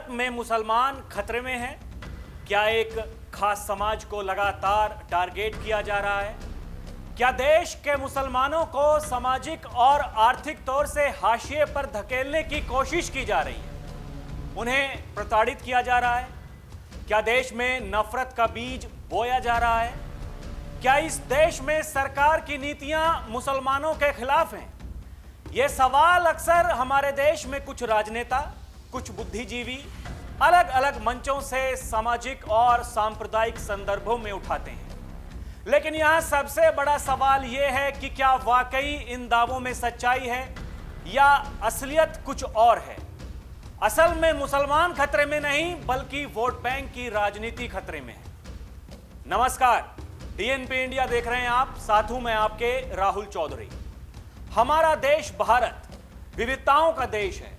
भारत में मुसलमान खतरे में हैं? क्या एक खास समाज को लगातार टारगेट किया जा रहा है? क्या देश के मुसलमानों को सामाजिक और आर्थिक तौर से हाशिए पर धकेलने की कोशिश की जा रही है? उन्हें प्रताड़ित किया जा रहा है? क्या देश में नफरत का बीज बोया जा रहा है? क्या इस देश में सरकार की नीतियां मुसलमानों के खिलाफ हैं? ये सवाल अक्सर हमारे देश में कुछ राजनेता, कुछ बुद्धिजीवी अलग अलग मंचों से सामाजिक और सांप्रदायिक संदर्भों में उठाते हैं। लेकिन यहां सबसे बड़ा सवाल यह है कि क्या वाकई इन दावों में सच्चाई है या असलियत कुछ और है? असल में मुसलमान खतरे में नहीं, बल्कि वोट बैंक की राजनीति खतरे में है। नमस्कार, डीएनपी इंडिया देख रहे हैं आप, साथ हूं मैं आपके राहुल चौधरी। हमारा देश भारत विविधताओं का देश है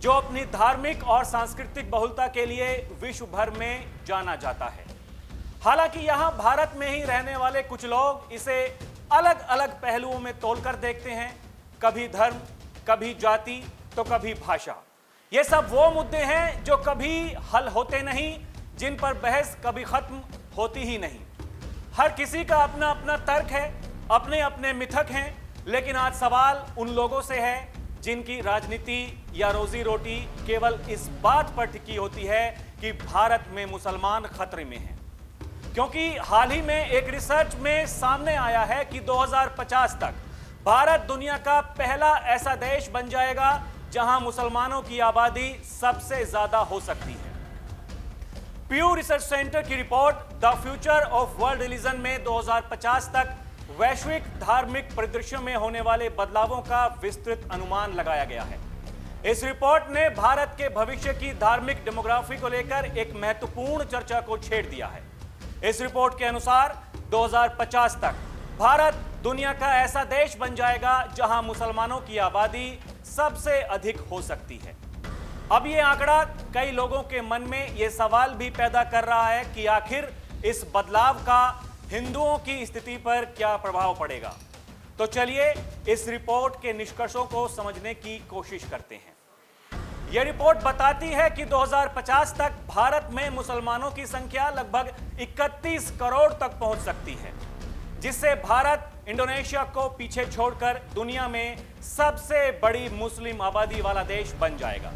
जो अपनी धार्मिक और सांस्कृतिक बहुलता के लिए विश्व भर में जाना जाता है। हालांकि यहां भारत में ही रहने वाले कुछ लोग इसे अलग अलग पहलुओं में तोलकर देखते हैं, कभी धर्म, कभी जाति, तो कभी भाषा। ये सब वो मुद्दे हैं जो कभी हल होते नहीं, जिन पर बहस कभी खत्म होती ही नहीं। हर किसी का अपना अपना तर्क है, अपने अपने मिथक हैं, लेकिन आज सवाल उन लोगों से है जिनकी राजनीति या रोजी रोटी केवल इस बात पर टिकी होती है कि भारत में मुसलमान खतरे में हैं। क्योंकि हाल ही में एक रिसर्च में सामने आया है कि 2050 तक भारत दुनिया का पहला ऐसा देश बन जाएगा जहां मुसलमानों की आबादी सबसे ज्यादा हो सकती है। प्यू रिसर्च सेंटर की report the future of world religion में 2050 तक वैश्विक धार्मिक परिदृश्यों में होने वाले बदलावों का विस्तृत अनुमान लगाया गया है। इस रिपोर्ट ने भारत के भविष्य की धार्मिक डेमोग्राफी को लेकर एक महत्वपूर्ण चर्चा को छेड़ दिया है। इस रिपोर्ट के अनुसार 2050 तक भारत दुनिया का ऐसा देश बन जाएगा जहां मुसलमानों की आबादी सबसे अधिक हो सकती है। अब यह आंकड़ा कई लोगों के मन में यह सवाल भी पैदा कर रहा है कि आखिर इस बदलाव का हिंदुओं की स्थिति पर क्या प्रभाव पड़ेगा। तो चलिए इस रिपोर्ट के निष्कर्षों को समझने की कोशिश करते हैं। यह रिपोर्ट बताती है कि 2050 तक भारत में मुसलमानों की संख्या लगभग 31 करोड़ तक पहुंच सकती है, जिससे भारत इंडोनेशिया को पीछे छोड़कर दुनिया में सबसे बड़ी मुस्लिम आबादी वाला देश बन जाएगा।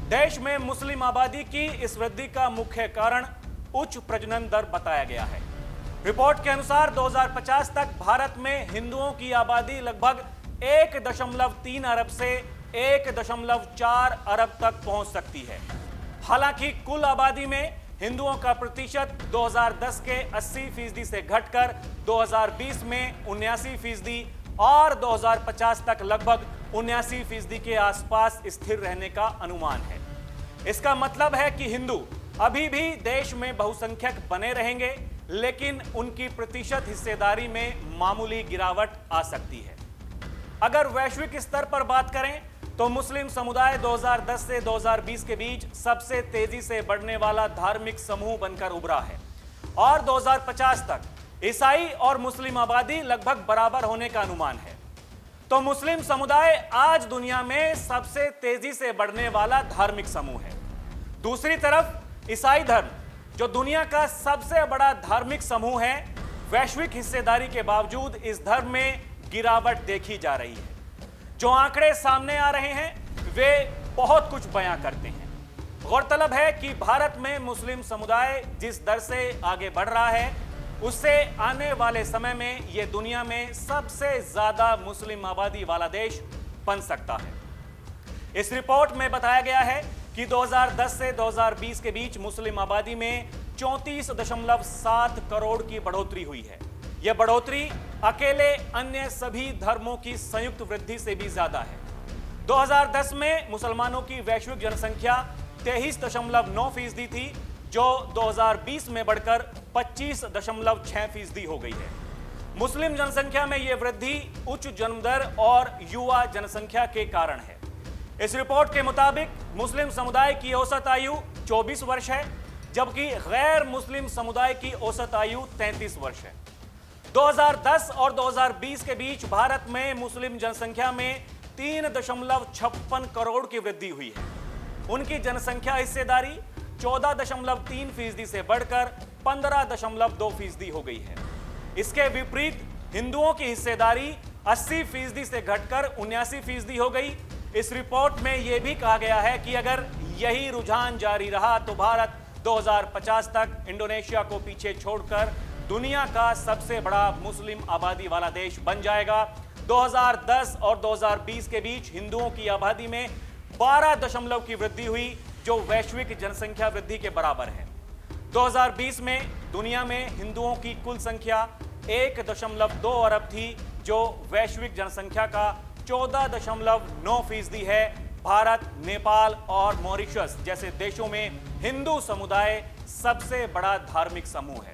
देश में मुस्लिम आबादी की इस वृद्धि का मुख्य कारण उच्च प्रजनन दर बताया गया है। रिपोर्ट के अनुसार 2050 तक भारत में हिंदुओं की आबादी लगभग 1.3 अरब से 1.4 अरब तक पहुंच सकती है। हालांकि कुल आबादी में हिंदुओं का प्रतिशत 2010 के 80% से घटकर 2020 में 79% और 2050 तक लगभग 79% के आसपास स्थिर रहने का अनुमान है। इसका मतलब है कि हिंदू अभी भी देश में बहुसंख्यक बने रहेंगे, लेकिन उनकी प्रतिशत हिस्सेदारी में मामूली गिरावट आ सकती है। अगर वैश्विक स्तर पर बात करें तो मुस्लिम समुदाय 2010 से 2020 के बीच सबसे तेजी से बढ़ने वाला धार्मिक समूह बनकर उभरा है और 2050 तक ईसाई और मुस्लिम आबादी लगभग बराबर होने का अनुमान है। तो मुस्लिम समुदाय आज दुनिया में सबसे तेजी से बढ़ने वाला धार्मिक समूह है। दूसरी तरफ ईसाई धर्म, जो दुनिया का सबसे बड़ा धार्मिक समूह है, वैश्विक हिस्सेदारी के बावजूद इस धर्म में गिरावट देखी जा रही है। जो आंकड़े सामने आ रहे हैं वे बहुत कुछ बयां करते हैं। गौरतलब है कि भारत में मुस्लिम समुदाय जिस दर से आगे बढ़ रहा है, उससे आने वाले समय में यह दुनिया में सबसे ज्यादा मुस्लिम आबादी वाला देश बन सकता है। इस रिपोर्ट में बताया गया है कि 2010 से 2020 के बीच मुस्लिम आबादी में 34.7 करोड़ की बढ़ोतरी हुई है। यह बढ़ोतरी अकेले अन्य सभी धर्मों की संयुक्त वृद्धि से भी ज्यादा है। 2010 में मुसलमानों की वैश्विक जनसंख्या 23.9% थी, जो 2020 में बढ़कर 25.6% हो गई है। मुस्लिम जनसंख्या में यह वृद्धि उच्च जन्मदर और युवा जनसंख्या के कारण है। इस रिपोर्ट के मुताबिक मुस्लिम समुदाय की औसत आयु 24 वर्ष है, जबकि गैर मुस्लिम समुदाय की औसत आयु 33 वर्ष है। 2010 और 2020 के बीच भारत में मुस्लिम जनसंख्या में 3.56 करोड़ की वृद्धि हुई है। उनकी जनसंख्या हिस्सेदारी 14.3% से बढ़कर 15.2% हो गई है। इसके विपरीत हिंदुओं की हिस्सेदारी 80% से घटकर 79% हो गई। इस रिपोर्ट में यह भी कहा गया है कि अगर यही रुझान जारी रहा तो भारत 2050 तक इंडोनेशिया को पीछे छोड़कर दुनिया का सबसे बड़ा मुस्लिम आबादी वाला देश बन जाएगा। 2010 और 2020 के बीच हिंदुओं की आबादी में 12 की वृद्धि हुई, जो वैश्विक जनसंख्या वृद्धि के बराबर है। 2020 में दुनिया में हिंदुओं की कुल संख्या 1.2 अरब थी, जो वैश्विक जनसंख्या का 14.9% है। भारत, नेपाल और मॉरिशस जैसे देशों में हिंदू समुदाय सबसे बड़ा धार्मिक समूह है।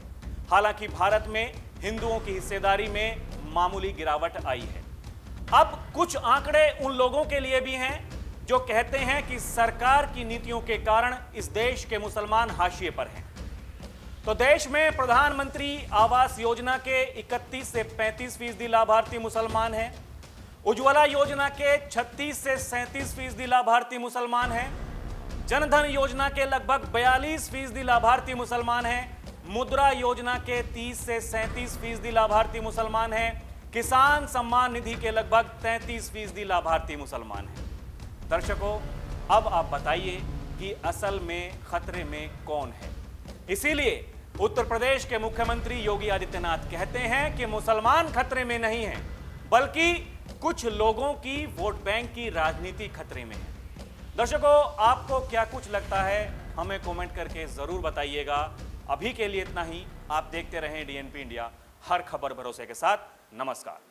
हालांकि भारत में हिंदुओं की हिस्सेदारी में मामूली गिरावट आई है। अब कुछ आंकड़े उन लोगों के लिए भी हैं जो कहते हैं कि सरकार की नीतियों के कारण इस देश के मुसलमान हाशिए पर हैं। तो देश में प्रधानमंत्री आवास योजना के 31 से 35% लाभार्थी मुसलमान हैं। उज्ज्वला योजना के 36 से 37% लाभार्थी मुसलमान हैं। जनधन योजना के लगभग 42% लाभार्थी मुसलमान हैं। मुद्रा योजना के 30 से 37% लाभार्थी मुसलमान हैं। किसान सम्मान निधि के लगभग 33% लाभार्थी मुसलमान हैं। दर्शकों, अब आप बताइए कि असल में खतरे में कौन है। इसीलिए उत्तर प्रदेश के मुख्यमंत्री योगी आदित्यनाथ कहते हैं कि मुसलमान खतरे में नहीं हैं, बल्कि कुछ लोगों की वोट बैंक की राजनीति खतरे में है। दर्शकों, आपको क्या कुछ लगता है, हमें कमेंट करके जरूर बताइएगा। अभी के लिए इतना ही। आप देखते रहें डीएनपी इंडिया, हर खबर भरोसे के साथ। नमस्कार।